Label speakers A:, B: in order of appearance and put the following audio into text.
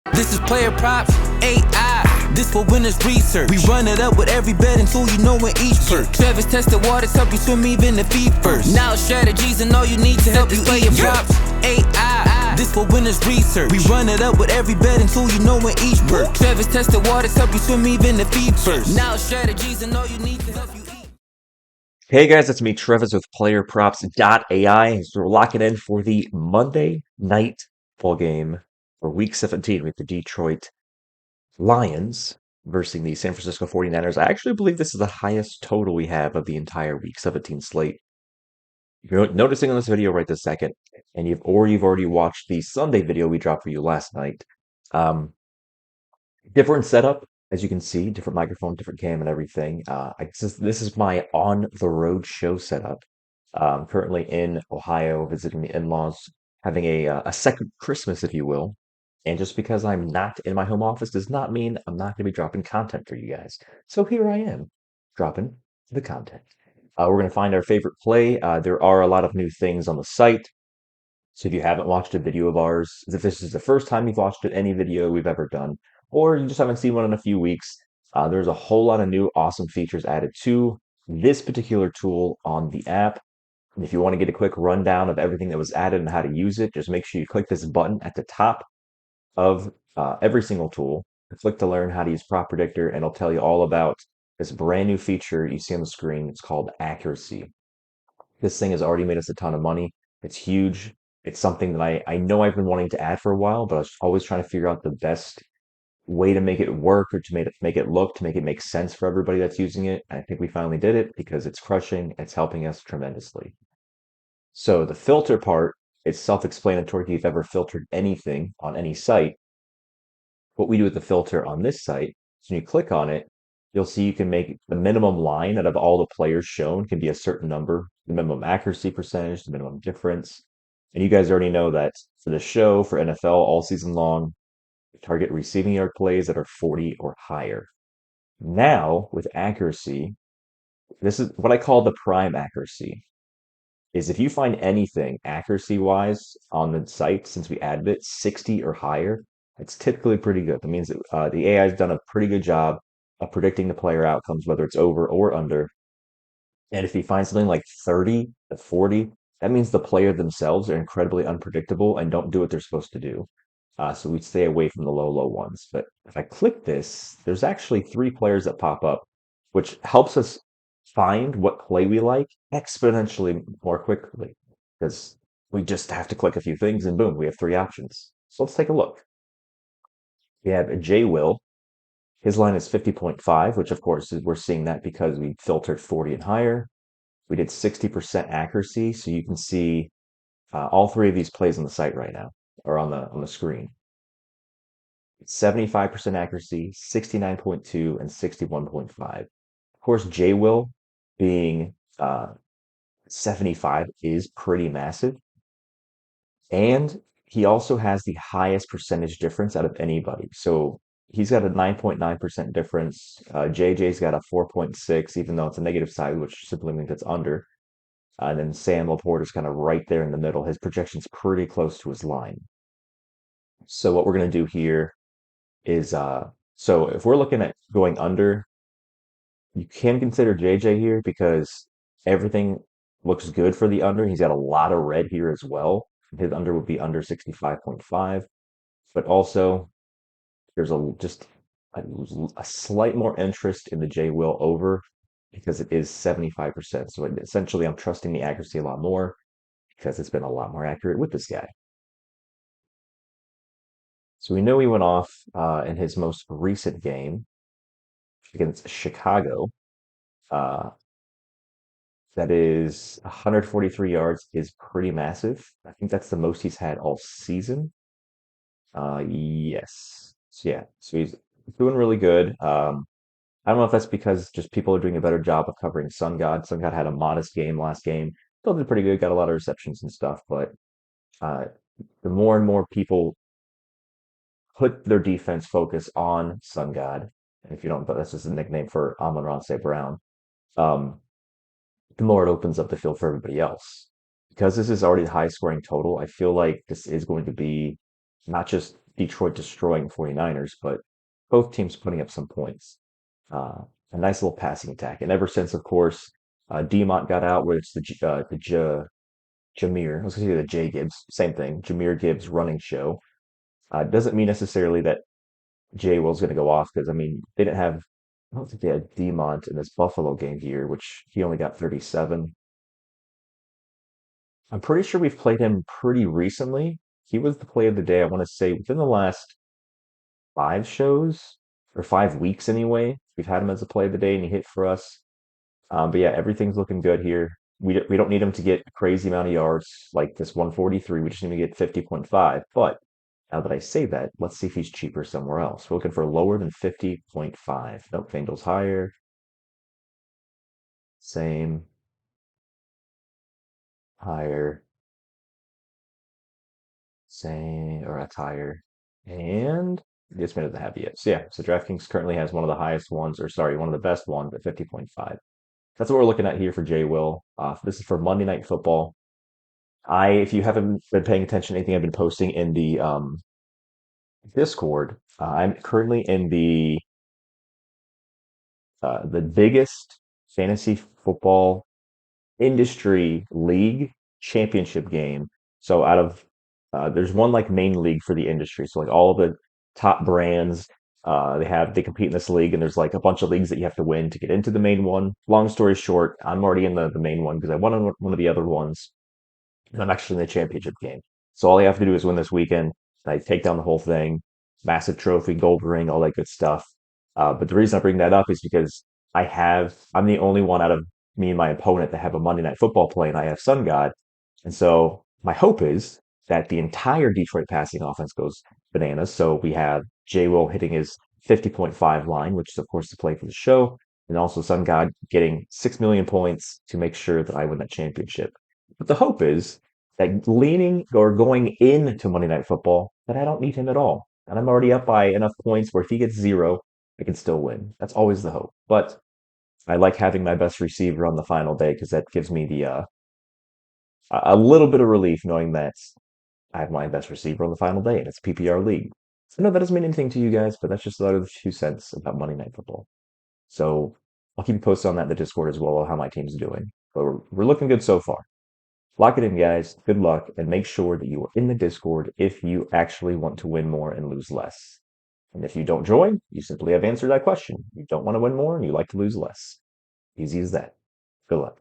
A: This is PlayerProps.ai. This for winners research. We run it up with every betting tool you know in each perk. Trevor's tested waters help you swim even the feet first. Now strategies and all you need to help you PlayerProps.ai. This for winners research. We run it up with every betting tool you know in each perk. Trevor's tested waters help you swim even the feet first. Now strategies and all you need to help you eat.
B: Hey guys, it's me, Travis with PlayerProps.ai. So we're locking in for the Monday night football game for Week 17 with the Detroit Lions versus the San Francisco 49ers. I actually believe this is the highest total we have of the entire Week 17 slate. If you're noticing on this video right this second, and you've already watched the Sunday video we dropped for you last night, um, different setup, as you can see, different microphone, different cam, and everything. This is my on the road show setup. Currently in Ohio, visiting the in-laws, having a second Christmas, if you will. And just because I'm not in my home office does not mean I'm not going to be dropping content for you guys. So here I am, dropping the content. We're going to find our favorite play. There are a lot of new things on the site. So if you haven't watched a video of ours, if this is the first time you've watched any video we've ever done, or you just haven't seen one in a few weeks, there's a whole lot of new awesome features added to this particular tool on the app. And if you want to get a quick rundown of everything that was added and how to use it, just make sure you click this button at the top of every single tool. Click to learn how to use Prop Predictor, and it'll tell you all about this brand new feature you see on the screen. It's called accuracy. This thing has already made us a ton of money. It's huge. It's something that I know I've been wanting to add for a while, but I was always trying to figure out the best way to make it work or to make it look, to make it make sense for everybody that's using it. And I think we finally did it because it's crushing. It's helping us tremendously. So the filter part is self-explanatory if you've ever filtered anything on any site. What we do with the filter on this site, so when you click on it, you'll see you can make the minimum line out of all the players shown can be a certain number, the minimum accuracy percentage, the minimum difference. And you guys already know that for the show, for NFL all season long, we target receiving yard plays that are 40 or higher. Now, with accuracy, this is what I call the prime accuracy. Is if you find anything accuracy wise on the site since we added it 60 or higher, it's typically pretty good. That means that the AI has done a pretty good job of predicting the player outcomes, whether it's over or under. And if you find something like 30 to 40, that means the player themselves are incredibly unpredictable and don't do what they're supposed to do. So we stay away from the low ones. But if I click this, there's actually three players that pop up, which helps us find what play we like exponentially more quickly because we just have to click a few things and boom, we have three options. So let's take a look. We have J Will. His line is 50.5, which of course we're seeing that because we filtered 40 and higher. We did 60% accuracy, so you can see all three of these plays on the site right now or on the screen. 75% accuracy, 69.2, and 61.5. Of course, J Will being 75 is pretty massive. And he also has the highest percentage difference out of anybody. So he's got a 9.9% difference. JJ's got a 4.6, even though it's a negative side, which simply means it's under. And then Sam Laporte is kind of right there in the middle. His projection's pretty close to his line. So what we're going to do here is, so if we're looking at going under, you can consider JJ here because everything looks good for the under. He's got a lot of red here as well. His under would be under 65.5, but also there's a slight more interest in the J Will over because it is 75%. So essentially, I'm trusting the accuracy a lot more because it's been a lot more accurate with this guy. So we know he went off in his most recent game against Chicago. Uh, that is 143 yards is pretty massive. I think that's the most he's had all season. Yes. So yeah, so he's doing really good. I don't know if that's because just people are doing a better job of covering Sun God. Sun God had a modest game last game. Still did pretty good, got a lot of receptions and stuff, but uh, the more and more people put their defense focus on Sun God, and if you don't, but that's just a nickname for Amon-Ra St. Brown, um, the more it opens up the field for everybody else. Because this is already a high scoring total, I feel like this is going to be not just Detroit destroying 49ers, but both teams putting up some points. A nice little passing attack. And ever since, of course, Demont got out, where it's Jameer, I was going to say the J Gibbs, same thing, Jameer Gibbs running show. Doesn't mean necessarily that J Will's going to go off because, I mean, they didn't have, I don't think they had Demont in this Buffalo game here, which he only got 37. I'm pretty sure we've played him pretty recently. He was the play of the day, I want to say, within the last 5 shows or 5 weeks anyway. We've had him as a play of the day and he hit for us. But yeah, everything's looking good here. We don't need him to get a crazy amount of yards like this 143. We just need to get 50.5. But now that I say that, let's see if he's cheaper somewhere else. We're looking for lower than 50.5. Nope, FanDuel's higher. Same. Higher. Same. Or that's higher. And this minute doesn't have it yet. So yeah, so DraftKings currently has one of the highest ones, or sorry, one of the best ones at 50.5. That's what we're looking at here for Jay Will. This is for Monday Night Football. If you haven't been paying attention to anything I've been posting in the Discord, I'm currently in the biggest fantasy football industry league championship game. So out of there's one like main league for the industry. So like all of the top brands, they compete in this league, and there's like a bunch of leagues that you have to win to get into the main one. Long story short, I'm already in the main one because I won one of the other ones, and I'm actually in the championship game. So all I have to do is win this weekend. I take down the whole thing, massive trophy, gold ring, all that good stuff. But the reason I bring that up is because I'm the only one out of me and my opponent that have a Monday Night Football play, and I have Sun God. And so my hope is that the entire Detroit passing offense goes bananas. So we have J. Will hitting his 50.5 line, which is of course the play for the show, and also Sun God getting 6 million points to make sure that I win that championship. But the hope is that leaning or going into Monday Night Football, that I don't need him at all. And I'm already up by enough points where if he gets zero, I can still win. That's always the hope. But I like having my best receiver on the final day because that gives me a little bit of relief knowing that I have my best receiver on the final day and it's a PPR league. So no, that doesn't mean anything to you guys, but that's just a lot of 2 cents about Monday Night Football. So I'll keep you posted on that in the Discord as well, how my team's doing. But we're looking good so far. Lock it in, guys. Good luck, and make sure that you are in the Discord if you actually want to win more and lose less. And if you don't join, you simply have answered that question. You don't want to win more and you like to lose less. Easy as that. Good luck.